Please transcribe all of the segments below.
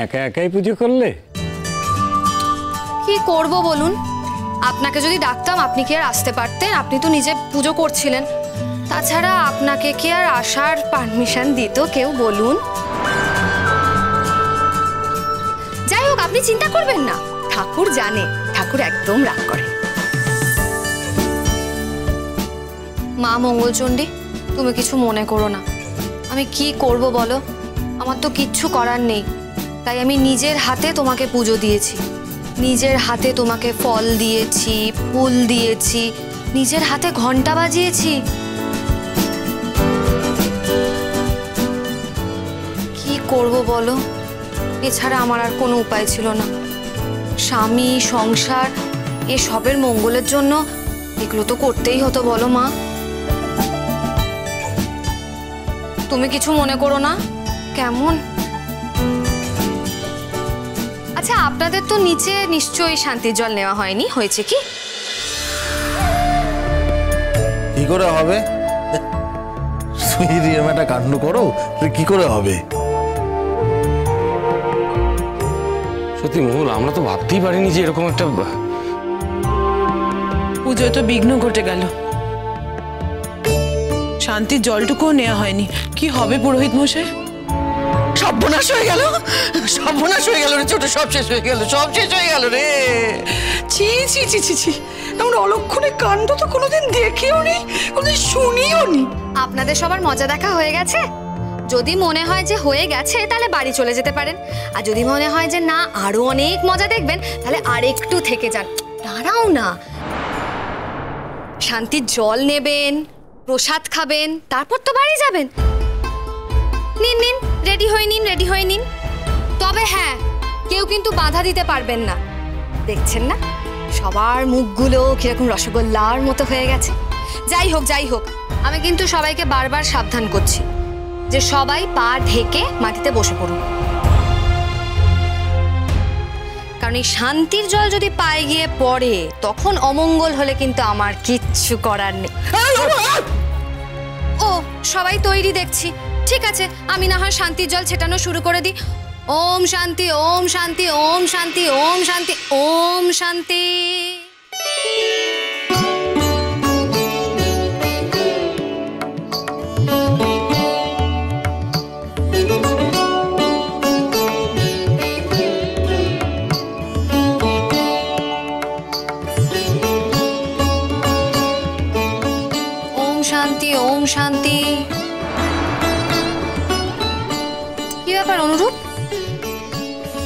একা একাই পুজো করলে? কি করব বলুন, আপনাকে যদি ডাকতাম আপনি কি আর আসতে পারতেন? আপনি তো নিজে পুজো করছিলেন। তাছাড়া আপনাকে কি আর আসার পারমিশন দিত কেউ বলুন? যাই হোক, আপনি চিন্তা করবেন না, ঠাকুর জানে, ঠাকুর একদম রাগ করে। মা মঙ্গলচণ্ডী, তুমি কিছু মনে করো না। আমি কি করব বলো, আমার তো কিচ্ছু করার নেই। তাই আমি নিজের হাতে তোমাকে পুজো দিয়েছি, নিজের হাতে তোমাকে ফল দিয়েছি, ফুল দিয়েছি, নিজের হাতে ঘন্টা বাজিয়েছি। কি করব বলো, এছাড়া আমার আর কোনো উপায় ছিল না। স্বামী, সংসার, এসবের মঙ্গলের জন্য এগুলো তো করতেই হতো বলো মা। তুমি কিছু মনে করো না কেমন? আচ্ছা, আপনাদের তো নিচে নিশ্চয়ই শান্তির জল নেওয়া হয়নি, হয়েছে কি? কি করে হবে? এরকম একটা কাণ্ড করো, কি করে হবে? সত্যি মঙ্গল, আমরা তো ভাবতেই পারিনি যে এরকম একটা পুজোয় তো বিঘ্ন ঘটে গেল, শান্তির জলটুকুও নেওয়া হয়নি। কি হবে পুরোহিত মশাই? সর্বনাশ হয়ে গেল, সর্বনাশ হয়ে গেল রে ছোট, সব শেষ হয়ে গেল, সব শেষ হয়ে গেল রে। ছি ছি ছি ছি ছি, এমন অলক্ষণে কাণ্ড তো কোনোদিন দেখিও নি, কোনোদিন শুনিও নি। আপনাদের সবার মজা দেখা হয়ে গেছে? যদি মনে হয় যে হয়ে গেছে তাহলে বাড়ি চলে যেতে পারেন, আর যদি মনে হয় যে না আরো অনেক মজা দেখবেন তাহলে আরেকটু থেকে যান। দাঁড়াও না, শান্তির জল নেবেন, প্রসাদ খাবেন, তারপর তো বাড়ি যাবেন। নিন নিন, রেডি হয়ে নিন, রেডি হয়ে নিন। তবে হ্যাঁ, কেউ কিন্তু বাধা দিতে পারবেন না। দেখছেন না সবার মুখগুলো কিরকম রসগোল্লার মতো হয়ে গেছে। যাই হোক যাই হোক, আমি কিন্তু সবাইকে বারবার সাবধান করছি যে সবাই পা ঢেকে মাটিতে বসে পড়ুন, কারণ এই শান্তির জল যদি পায়ে গিয়ে পড়ে তখন অমঙ্গল হলে কিন্তু আমার কিচ্ছু করার নেই। ও সবাই তৈরি দেখছি, ঠিক আছে, আমি না হয় শান্তির জল ছেটানো শুরু করে দিই। ওম শান্তি, ওম শান্তি, ওম শান্তি, ওম শান্তি, ওম শান্তি। ওম শান্তি, ওম শান্তি। কি ব্যাপার অনুরূপ,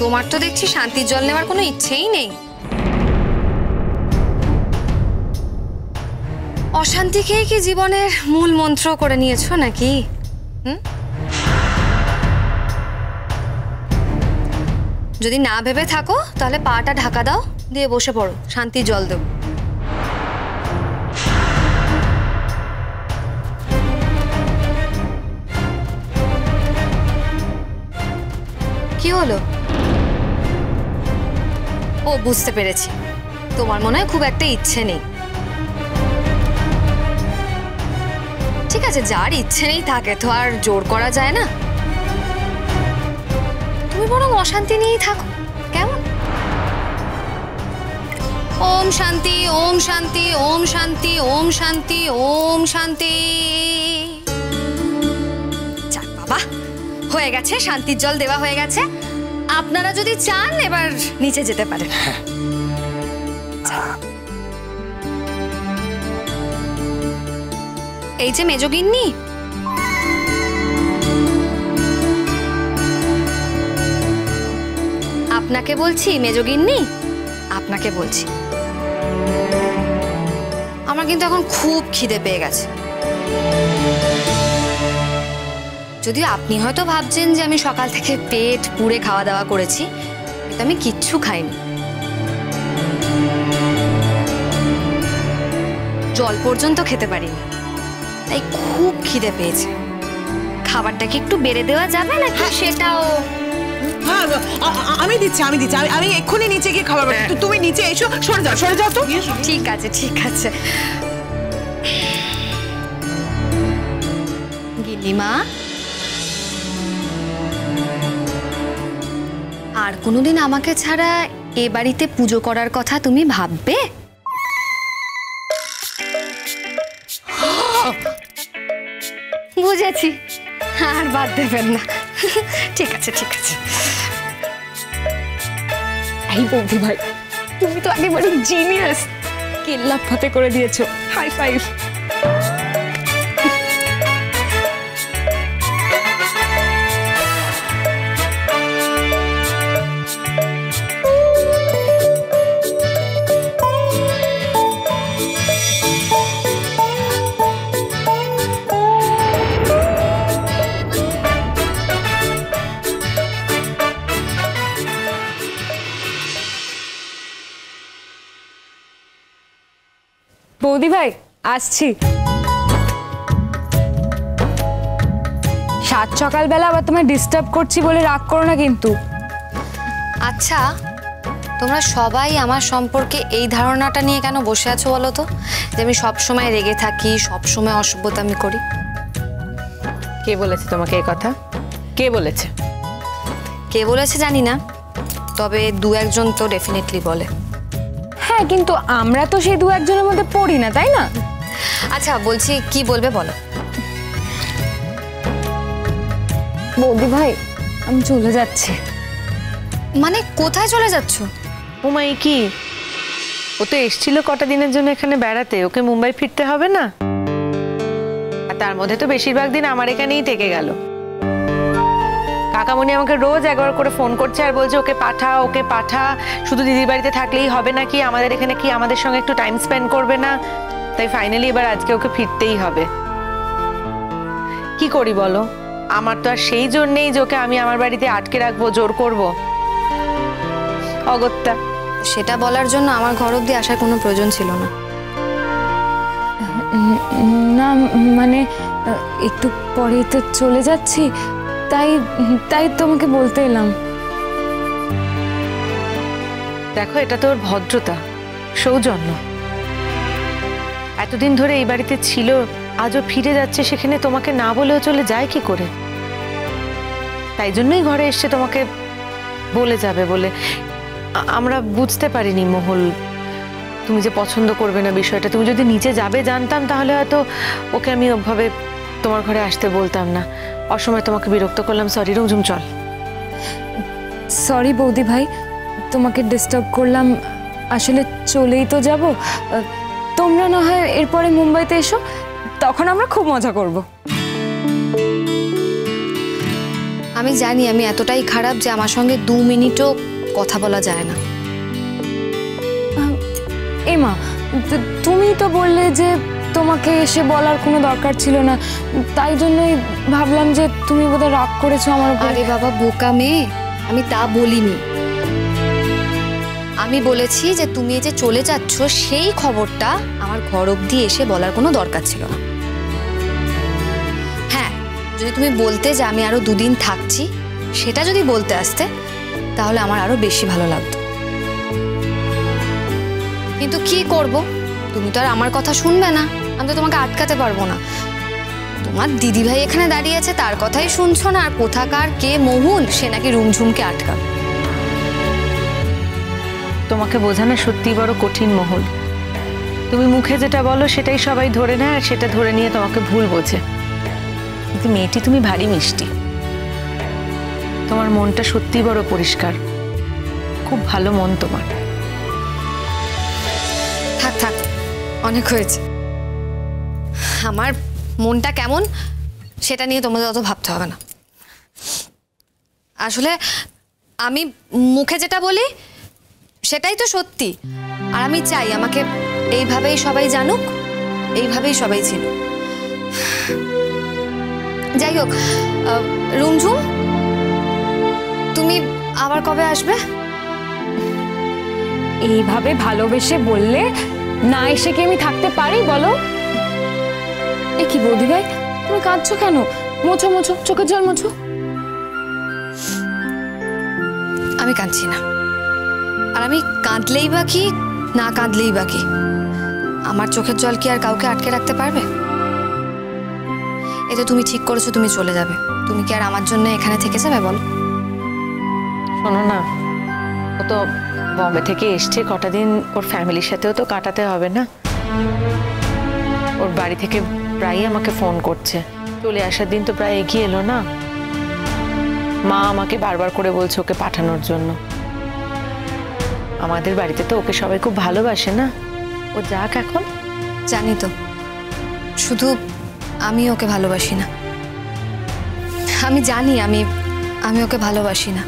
তোমার তো দেখছি শান্তির জল নেওয়ার কোনো ইচ্ছেই নেই। অশান্তিকেই কি জীবনের মূল মন্ত্র করে নিয়েছো নাকি? যদি না ভেবে থাকো তাহলে পাটা ঢাকা দাও, দিয়ে বসে পড়ো, শান্তির জল দেব। কি হলো? ও বুঝতে পেরেছি, তোমার মনে হয় খুব একটা ইচ্ছে নেই। ঠিক আছে, যার ইচ্ছে নেই থাকে তো আর জোর করা যায় না। তুমি বরং অশান্তি নিয়েই থাকো, কেমন? ওম শান্তি, ওম শান্তি, ওম শান্তি, ওম শান্তি, ওম শান্তি। যাক বাবা, হয়ে গেছে, শান্তির জল দেওয়া হয়ে গেছে। আপনারা যদি চান এবার নিচে যেতে পারেন। এই যে মেজগিন্নি, আপনাকে বলছি মেজগিন্নি, আপনাকে বলছি। আমার কিন্তু এখন খুব খিদে পেয়ে গেছে। যদিও আপনি হয়তো ভাবছেন যে আমি সকাল থেকে পেট পুড়ে খাওয়া দাওয়া করেছি, কিন্তু আমি কিচ্ছু খাইনি। জল পর্যন্ত খেতে পারিনি, তাই খুব খিদে পেয়েছে। খাবারটা কি একটু বেড়ে দেওয়া যাবে নাকি? সেটাও হ্যাঁ, আমি দিচ্ছি, আমি দিচ্ছি, আমি এক্ষুনি নিচে গিয়ে খাবার বানাবো। তুমি নিচে এসো, সরে যাও, সরে যাও তো। ঠিক আছে, ঠিক আছে। গিন্নিমা, আর কোনোদিন আমাকে ছাড়া এ বাড়িতে পুজো করার কথা তুমি ভাববে? বুঝেছি, আর বাদ দেবেন না। ঠিক আছে ঠিক আছে। এই বৌদি ভাই, তুমি তো একেবারে জিনিয়াস, কেল্লা ফাতে করে দিয়েছো। High five. বৌদি ভাই আসছি। সাত সকালবেলা আবার তোমায় ডিস্টার্ব করছি বলে রাগ করো না কিন্তু। আচ্ছা, তোমরা সবাই আমার সম্পর্কে এই ধারণাটা নিয়ে কেন বসে আছো বলো তো, যে আমি সবসময় রেগে থাকি, সবসময় অসভ্যতামি করি? কে বলেছে তোমাকে এই কথা? কে বলেছে? কে বলেছে জানি না, তবে দু একজন তো ডেফিনেটলি বলে। হ্যাঁ, কিন্তু আমরা তো সেই দু একজনের মধ্যে পড়ি না, তাই না? আচ্ছা বলছি, কি বলবে বলো। বৌদি ভাই, আমি চলে যাচ্ছি। মানে কোথায় চলে যাচ্ছ? উমাই কি, ও তো এসেছিল কটা দিনের জন্য এখানে বেড়াতে, ওকে মুম্বাই ফিরতে হবে না? আর তার মধ্যে তো বেশিরভাগ দিন আমার এখানেই থেকে গেল। কাকামণি আমাকে রোজ একবার করে ফোন করছে আর বলছে ওকে পাঠা, ওকে পাঠা। শুধু দিদির বাড়িতে থাকলেই হবে নাকি, আমাদের এখানে কি আমাদের সঙ্গে একটু টাইম স্পেন্ড করবে না? তাই ফাইনালি এবার আজকে ওকে ফিরতেই হবে। কি করি বলো, আমার তো আর সেই জন্যেই যে ওকে আমি আমার বাড়িতে আটকে রাখবো, জোর করব? অগত্যা। সেটা বলার জন্য আমার ঘর অব্দি আসার কোনো প্রয়োজন ছিল না। না মানে একটু পরেই তো চলে যাচ্ছি, তাই তাই তোমাকে বলতে এলাম। দেখো, এটা তোর ভদ্রতা, সৌজন্য। এতদিন ধরে এই বাড়িতে ছিল, আজও ফিরে যাচ্ছে, সেখানে তোমাকে না বলেও চলে যায় কি করে? তাই জন্যই ঘরে এসছে তোমাকে বলে যাবে বলে। আমরা বুঝতে পারিনি মহল, তুমি যে পছন্দ করবে না বিষয়টা। তুমি যদি নিচে যাবে জানতাম তাহলে হয়তো ওকে আমি ওভাবে তোমার ঘরে আসতে বলতাম না। অসময় তোমাকে বিরক্ত করলাম, সরি। রুমঝুম চল। সরি বৌদি ভাই, তোমাকে ডিস্টার্ব করলাম। আসলে চলেই তো যাব, তোমরা না হয় এরপরে মুম্বাইতে এসো, তখন আমরা খুব মজা করব। আমি জানি আমি এতটাই খারাপ যে আমার সঙ্গে 2 মিনিটও কথা বলা যায় না। এমা, তুমি তো বললে যে তোমাকে এসে বলার কোনো দরকার ছিল না, তাই জন্যই ভাবলাম যে তুমি বোধহয় রাগ করেছো আমার উপরে। আরে বাবা বোকা মেয়ে, আমি তা বলিনি। আমি বলেছি যে তুমি এই যে চলে যাচ্ছ সেই খবরটা আমার ঘর অবধি এসে বলার কোনো দরকার ছিল না। হ্যাঁ, যদি তুমি বলতে যে আমি আরো 2 দিন থাকছি, সেটা যদি বলতে আসতে তাহলে আমার আরো বেশি ভালো লাগতো। কিন্তু কি করব, তুমি তো আর আমার কথা শুনবে না, আমি তো তোমাকে আটকাতে পারবো না। তোমার দিদিভাই এখানে দাঁড়িয়ে আছে, তার কথাই শুনছো না, আর কোথাকার কে মহুল সে নাকি রুমঝুমকে আটকাবে। তোমাকে বোঝানো সত্যি বড় কঠিন মহল। তুমি মুখে যেটা বলো সেটাই সবাই ধরে নেয়, আর সেটা ধরে নিয়ে তোমাকে ভুল বোঝে। কিন্তু মেয়েটি তুমি ভারী মিষ্টি, তোমার মনটা সত্যি বড় পরিষ্কার, খুব ভালো মন তোমার। থাক থাক, অনেক হয়েছে। আমার মনটা কেমন সেটা নিয়ে তোমাদের অত ভাবতে হবে না। আসলে আমি মুখে যেটা বলি সেটাই তো সত্যি, আর আমি চাই আমাকে এইভাবেই সবাই জানুক, এইভাবেই সবাই ছিল। যাই হোক, রুমঝুম তুমি আবার কবে আসবে? এইভাবে ভালোবেসে বললে না এসে কি আমি থাকতে পারি বলো? এ কি বৌদি ভাই, তুমি কাঁদছো কেন? মোছো মোছো, চোখের জল মোছো। আমি কাঁদছি না, আর আমি কাঁদলেই বা কি, না কাঁদলেই বা কি, আমার চোখের জল কি আর কাউকে আটকে রাখতে পারবে? এতে তুমি ঠিক করেছো তুমি চলে যাবে, তুমি কি আর আমার জন্য এখানে থেকে যাবে বলো? শোনো না, ও তো বম্বে থেকে এসছে, কটা দিন ওর ফ্যামিলির সাথেও তো কাটাতে হবে না। ওর বাড়ি থেকে প্রায়ই আমাকে ফোন করছে, চলে আসার দিন তো প্রায় এগিয়ে এলো না। মা আমাকে বারবার করে বলছে ওকে পাঠানোর জন্য। আমাদের বাড়িতে তো ওকে সবাই খুব ভালোবাসে না, ও যাক এখন। জানি তো, শুধু আমি ওকে ভালোবাসি না। আমি জানি আমি ওকে ভালোবাসি না।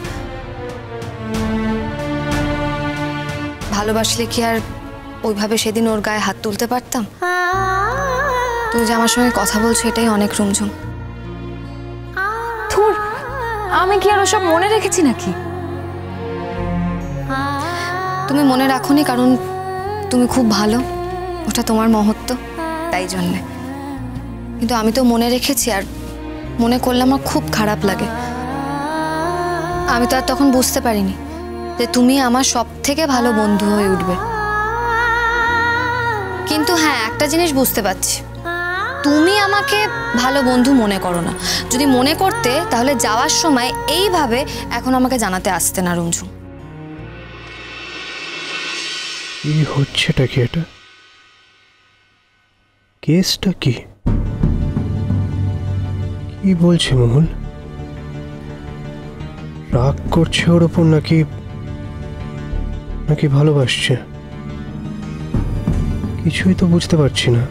ভালোবাসলে কি আর ওইভাবে সেদিন ওর গায়ে হাত তুলতে পারতাম? তুমি যে আমার সঙ্গে কথা বলছো এটাই অনেক, রুমঝুম। ধুর, আমি কি আর ওসব মনে রেখেছি নাকি? তুমি মনে রাখোনি কারণ তুমি খুব ভালো, ওটা তোমার মহত্ব, তাই জন্যে। কিন্তু আমি তো মনে রেখেছি, আর মনে করলে আমার খুব খারাপ লাগে। আমি তো আর তখন বুঝতে পারিনি যে তুমি আমার সব থেকে ভালো বন্ধু হয়ে উঠবে। কিন্তু হ্যাঁ, একটা জিনিস বুঝতে পারছি, তুমি আমাকে ভালো বন্ধু মনে করো না। যদি মনে করতে তাহলে যাওয়ার সময় এইভাবে এখন আমাকে জানাতে আসতে না, রুমঝুম। কি হচ্ছেটা কি? এটা কেসটা কি? কি বলছে মহুল? রাগ করছে ওর ওপর নাকি নাকি ভালোবাসছে? কিছুই তো বুঝতে পারছি না।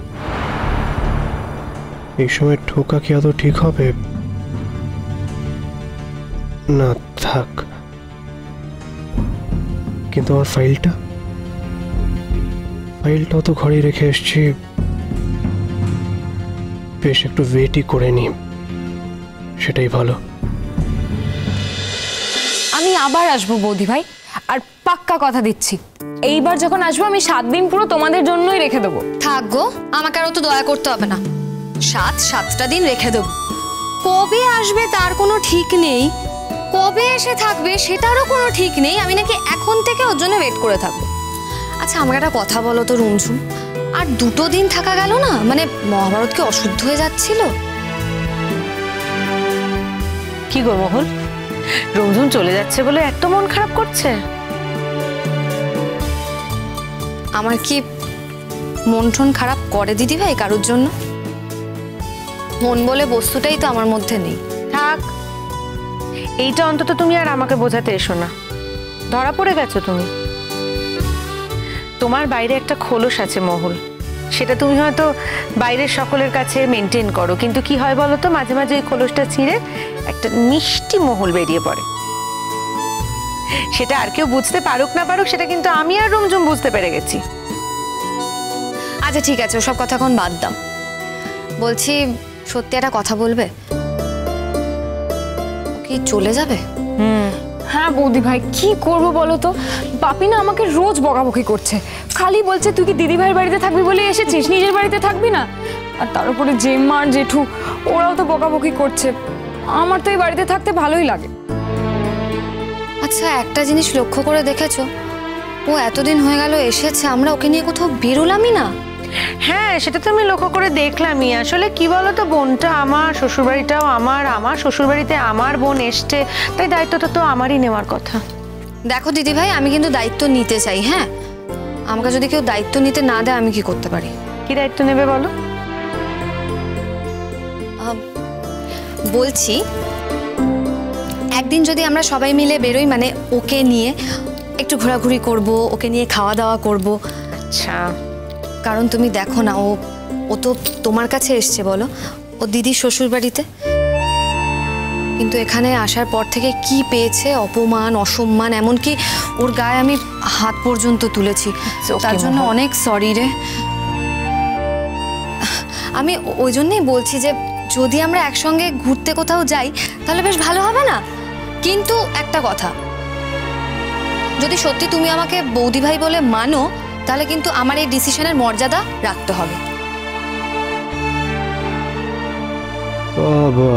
এই সময় ঠোকা কি আদৌ ঠিক হবে? না থাক, কিন্তু আমার ফাইলটাও তো ঘরে রেখে এসছি। বেশ একটু ওয়েটই করে নি, সেটাই ভালো। আমি আবার আসবো বৌদি ভাই, আর পাক্কা কথা দিচ্ছি, এইবার যখন আসবো আমি 7 দিন পুরো তোমাদের জন্যই রেখে দেবো। থাক গো, আমাকে আরও তো দয়া করতে হবে না। 7টা দিন রেখে দেবো। কবে আসবে তার কোনো ঠিক নেই, কবে এসে থাকবে সেটারও কোনো ঠিক নেই। আমি নাকি এখন থেকে ওর জন্য ওয়েট করে থাকবো। আচ্ছা, আমাকে একটা কথা বলো তো রুমঝুম, আর 2 দিন থাকা গেল না, মানে মহাভারত কি অশুদ্ধ হয়ে যাচ্ছিল? কি গো মহুল, রুমঝুম চলে যাচ্ছে বলে এত মন খারাপ করছে? আমার কি মন টন খারাপ করে দিদি ভাই কারোর জন্য? মন বলে বস্তুটাই তো আমার মধ্যে নেই। থাক, এইটা অন্তত তুমি আর আমাকে বোঝাতে এসো না। ধরা পড়ে গেছো তুমি। তোমার বাইরে একটা খোলস আছে মহুল, সেটা তুমি হয়তো বাইরের সকলের কাছে মেনটেন করো, কিন্তু কি হয় বলো তো, মাঝে মাঝে ওই খোলসটা ছিঁড়ে একটা মিষ্টি মহুল বেরিয়ে পড়ে। সেটা আর কেউ বুঝতে পারুক না পারুক, সেটা কিন্তু আমি আর রুমঝুম বুঝতে পেরে গেছি। আচ্ছা ঠিক আছে, ওসব কথা এখন বাদ দাও। বলছি, সত্যি একটা কথা বলবে? ও কি চলে যাবে? হ্যাঁ বৌদি ভাই, কি করব বলো তো? বাপি না আমাকে রোজ বকাবকি করছে, খালি বলছে তুই কি দিদি ভাইয়ের বাড়িতে থাকবি বলে এসেছিস, নিজের বাড়িতে থাকবি না। আর তার উপরে জেম্মা আর জেঠু ওরাও তো বকাবকি করছে। আমার তো এই বাড়িতে থাকতে ভালোই লাগে। আচ্ছা, একটা জিনিস লক্ষ্য করে দেখেছো, ও এতদিন হয়ে গেল এসেছে, আমরা ওকে নিয়ে কোথাও বেরোলামই না। হ্যাঁ, সেটা তো আমি লক্ষ্য করে দেখলামই। আসলে কি বলতো, বোনটা আমার, শ্বশুরবাড়িটাও আমার, আমার শ্বশুরবাড়িতে আমার বোন এসছে, তাই দায়িত্বটা তো আমারই নেওয়ার কথা। দেখো দিদি ভাই, আমি কিন্তু দায়িত্ব নিতে চাই। হ্যাঁ, আমাকে যদি কেউ দায়িত্ব নিতে না দেয় আমি কি করতে পারি? কি দায়িত্ব নেবে বলো? বলছি, একদিন যদি আমরা সবাই মিলে বেরোই, মানে ওকে নিয়ে একটু ঘোরাঘুরি করব, ওকে নিয়ে খাওয়া দাওয়া করব। আচ্ছা, কারণ তুমি দেখো না, ও তো তোমার কাছে এসছে বলো, ও দিদির শ্বশুর বাড়িতে, কিন্তু এখানে আসার পর থেকে কি পেয়েছে, অপমান, অসম্মান, এমনকি ওর গায়ে আমি হাত পর্যন্ত তুলেছি। তার জন্য অনেক সরি রে। আমি ওই জন্যই বলছি যে যদি আমরা একসঙ্গে ঘুরতে কোথাও যাই তাহলে বেশ ভালো হবে না? কিন্তু একটা কথা, যদি সত্যি তুমি আমাকে বৌদি ভাই বলে মানো, তাহলে কিন্তু আমার এই ডিসিশনের মর্যাদা রাখতে হবে। বাবা,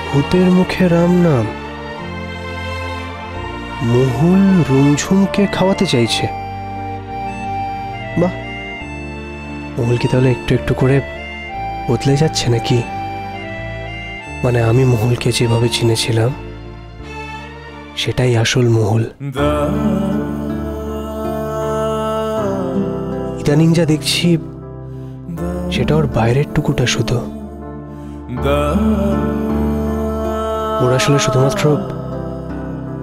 ভূতের মুখে রাম নাম। মহুল রুমঝুমকে খাওয়াতে চাইছে। বাহ, মহুল কি তাহলে একটু একটু করে বদলে যাচ্ছে নাকি? মানে আমি মহুলকে যেভাবে চিনেছিলাম সেটাই আসল মহল। ইদানিং যা দেখছি সেটা ওর বাইরের টুকুটা শুধু। ওর আসলে শুধুমাত্র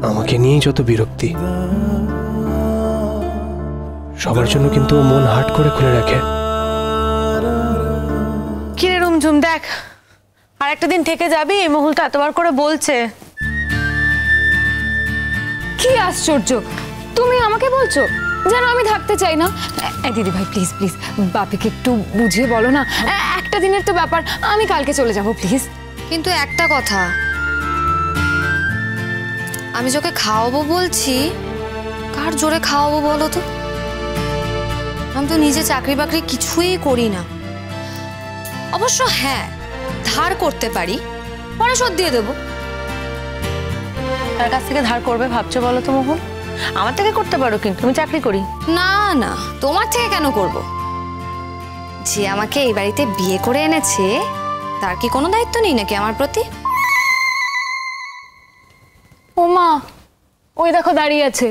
আমাকে নিয়েই যত বিরক্তি। সবার জন্য কিন্তু ও মন হাট করে খুলে রাখে। কিরে রুমঝুম, দেখ আর একটা দিন থেকে যাবি? এই মহুল তো এতবার করে বলছে। কি আশ্চর্য, তুমি আমাকে বলছো যেন আমি থাকতে চাই না। দিদি ভাই প্লিজ প্লিজ বাপিকে একটু বুঝিয়ে বলো না। একটা দিনের তো ব্যাপার, আমি কালকে চলে যাব প্লিজ। কিন্তু একটা কথা, আমি তোকে খাওয়াবো বলছি, কার জোরে খাওয়াবো বলো তো? আমি তো নিজে চাকরি বাকরি কিছুই করি না। অবশ্য হ্যাঁ, ধার করতে পারি, পরে শোধ দিয়ে দেবো। তার কাছ থেকে ধার করবে ভাবছো বলো তো মোহন? আমার থেকে করতে পারো, কিন্তু আমি চাকরি করি। না না, তোমার থেকে কেন করব? যে আমাকে এই বাড়িতে বিয়ে করে এনেছে তার কি কোনো দায়িত্ব নেই নাকি আমার প্রতি? ও মা, ওই দেখো দাঁড়িয়ে আছে।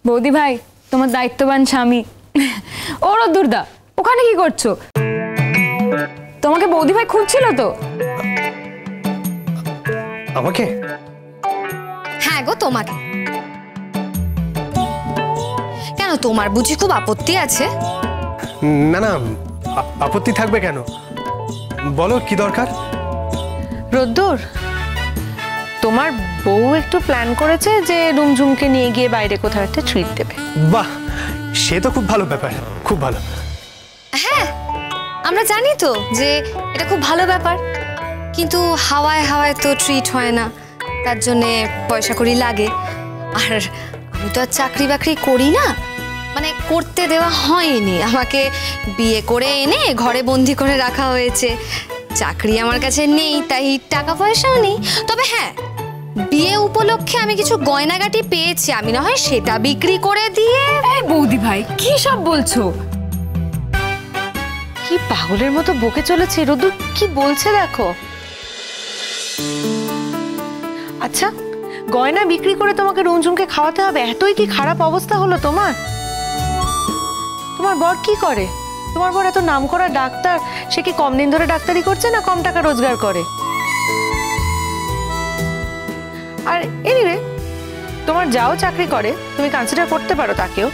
বৌদি ভাই, তোমার দায়িত্ববান স্বামী। ও রদ্দুরদা, ওখানে কি করছো? তোমাকে বৌদি ভাই খুঁজছিল তো? আমাকে? হ্যাঁ গো, তোমাকে। কেন, তোমার বুঝি খুব আপত্তি আছে? না না, আপত্তি থাকবে কেন? বলো কি দরকার। রোদ্দুর, তোমার বউ একটু প্ল্যান করেছে যে রুমঝুমকে নিয়ে গিয়ে বাইরে কোথাও একটা ট্রিট দেবে। বাহ, সে তো খুব ভালো ব্যাপার, খুব ভালো। হ্যাঁ, আমরা জানি তো যে এটা খুব ভালো ব্যাপার, কিন্তু হাওয়ায় হাওয়ায় তো ট্রিট হয় না, তার জন্যে পয়সা কড়ি লাগে। আর আমি তো আর চাকরি বাকরি করি না, মানে করতে দেওয়া হয়নি, আমাকে বিয়ে করে এনে ঘরে বন্দি করে রাখা হয়েছে। চাকরি আমার কাছে নেই, তাই টাকা পয়সাও নেই। তবে হ্যাঁ, বিয়ে উপলক্ষে আমি কিছু গয়নাগাটি পেয়েছি, আমি না হয় সেটা বিক্রি করে দিয়ে। এই বৌদি ভাই, কি সব বলছো? কি পাগলের মতো বকে চলেছে রোদ্দুর, কি বলছে দেখো। আচ্ছা, গয়না বিক্রি করে তোমাকে রুমঝুমকে খাওয়াতে হবে, এতই কি খারাপ অবস্থা হলো তোমার? তোমার বর কি করে? তোমার বর এত নামকরা ডাক্তার, সে কি কম দিন ধরে ডাক্তারি করছে না কম টাকা রোজগার করে? আর এনিওয়ে, তোমার যাও চাকরি করে, তুমি কনসিডার করতে পারো তাকেও।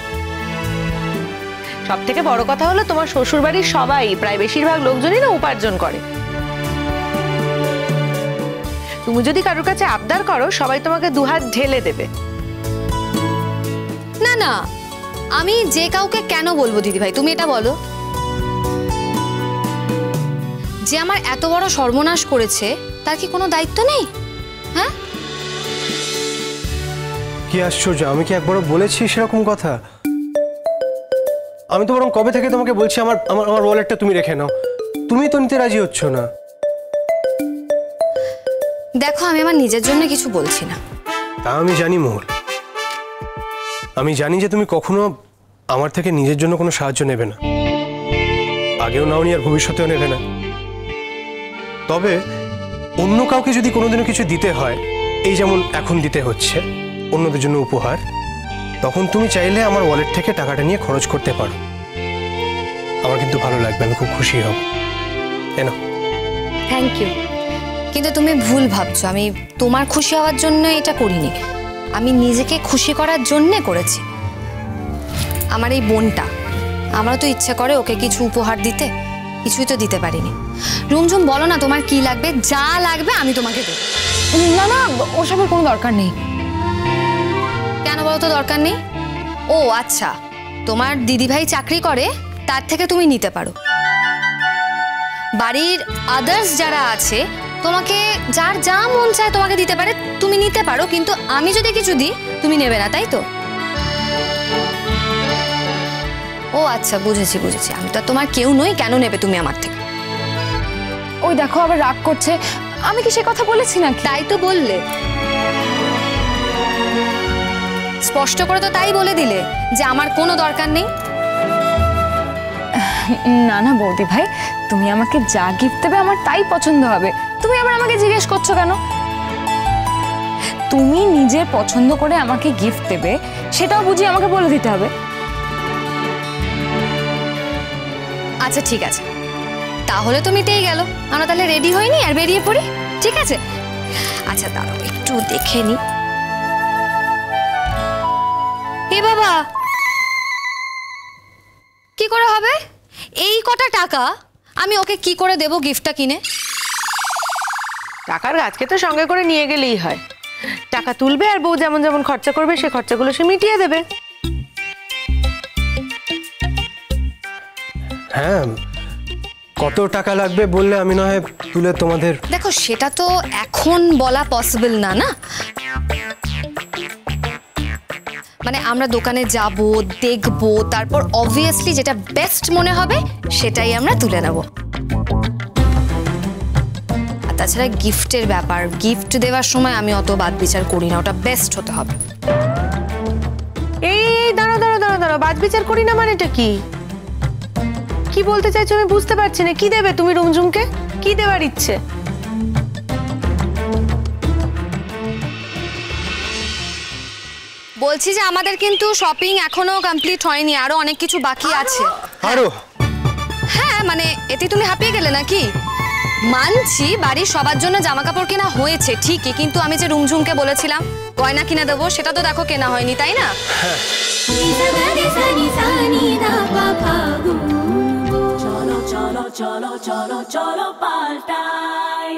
সব থেকে বড় কথা হলো তোমার শ্বশুর বাড়ির সবাই, প্রায় বেশিরভাগ লোকজনই না উপার্জন করে। তুমি যদি কারোর কাছে আবদার করো, সবাই তোমাকে দুহাত ঢেলে দেবে। না না, আমি যে কাউকে কেন বলবো দিদি ভাই, তুমি এটা বলো। যে আমার এত বড় সর্বনাশ করেছে তার কি কোনো দায়িত্ব নেই? হ্যাঁ, কি আশ্চর্য, আমি কি একবারও বলেছি সেরকম কথা? আমি তো বরং কবে থেকে তোমাকে বলছি আমার আমার আমার ওয়ালেটটা তুমি রেখে নাও, তুমি তো নিতে রাজি হচ্ছ না। দেখো, আমি আমার নিজের জন্য কিছু বলছি না। তা আমি জানি মহুল, আমি জানি যে তুমি কখনো আমার থেকে নিজের জন্য কোনো সাহায্য নেবে না, আগেও নাওনি আর ভবিষ্যতেও নেবে না। তবে অন্য কাউকে যদি কোনোদিনও কিছু দিতে হয়, এই যেমন এখন দিতে হচ্ছে অন্যদের জন্য উপহার, তখন তুমি চাইলে আমার ওয়ালেট থেকে টাকাটা নিয়ে খরচ করতে পারো। আমার কিন্তু ভালো লাগবে, আমি খুব খুশি হব। এনো। থ্যাংক ইউ, কিন্তু তুমি ভুল ভাবছো। আমি তোমার খুশি হওয়ার জন্য এটা করিনি, আমি নিজেকে খুশি করার জন্যে করেছি। আমার এই বোনটা, আমারও তো ইচ্ছে করে ওকে কিছু উপহার দিতে, কিছুই তো দিতে পারিনি। রুমঝুম, বলো না তোমার কি লাগবে? যা লাগবে আমি তোমাকে দেব। না না, ওসবের কোনো দরকার নেই। কেন বলো তো দরকার নেই? ও আচ্ছা, তোমার দিদিভাই চাকরি করে, তার থেকে তুমি নিতে পারো। বাড়ির আদার্স যারা আছে, তোমাকে যার যা মন চায় তোমাকে দিতে পারে, তুমি নিতে পারো, কিন্তু আমি যদি কিছু দিই তুমি নেবে না, তাই তো? ও আচ্ছা, বুঝেছি বুঝেছি, আমি তো তোমার কেউ নই, কেন নেবে তুমি আমার থেকে? ওই দেখো আবার রাগ করছে। আমি কি সে কথা বলেছি না? তাই তো বললে, স্পষ্ট করে তো তাই বলে দিলে যে আমার কোনো দরকার নেই। না না বৌদি ভাই, তুমি আমাকে যা গিফট দেবে আমার তাই পছন্দ হবে, তুমি আবার আমাকে জিজ্ঞেস করছো কেন? তুমি নিজে পছন্দ করে আমাকে গিফট দেবে সেটাও বুঝি আমাকে বলে দিতে হবে। আচ্ছা ঠিক আছে, তাহলে তো মিটেই গেল। আমরা তাহলে রেডি হইনি আর বেরিয়ে পড়ি, ঠিক আছে? আচ্ছা দাঁড়াও একটু দেখে নি। এ বাবা, কি করে হবে? এই কটা টাকা আমি ওকে কি করে দেব গিফটটা কিনে? টাকার গাছকে তো সঙ্গে করে নিয়ে গেলেই হয়। টাকা তুলবে আর বউ যেমন যেমন খরচা করবে সে খরচাগুলো সে মিটিয়ে দেবে। হ্যাঁ, কত টাকা লাগবে বললে আমি না হয় তুলে তোমাদের। দেখো সেটা তো এখন বলা পসিবল না, না মানে আমরা দোকানে যাব, দেখব, তারপর অবভিয়াসলি যেটা বেস্ট মনে হবে সেটাই আমরা তুলে নেব। আর তাছাড়া গিফটের ব্যাপার, গিফট দেওয়ার সময় আমি অত বাদ বিচার করি না, ওটা বেস্ট হতে হবে। এই দাঁড়াও দাঁড়াও দাঁড়াও দাঁড়াও, বাদ বিচার করি না মানেটা কি? কি বলতে চাইছো আমি বুঝতে পারছি না। কি দেবে তুমি রুমঝুমকে? কি দেওয়ার ইচ্ছে? বলছি যে আমাদের কিন্তু শপিং এখনো কমপ্লিট হয়নি, আরো অনেক কিছু বাকি আছে। আরো? হ্যাঁ মানে এতে তুমি হাঁপিয়ে গেলে নাকি? মানছি বাড়ির সবার জন্য জামা কাপড় কেনা হয়েছে ঠিকই, কিন্তু আমি যে রুমঝুমকে বলেছিলাম গয়না কিনে দেবো সেটা তো দেখো কেনা হয়নি, তাই না? চলো চলো চলো চলো চলো পাল্টাই।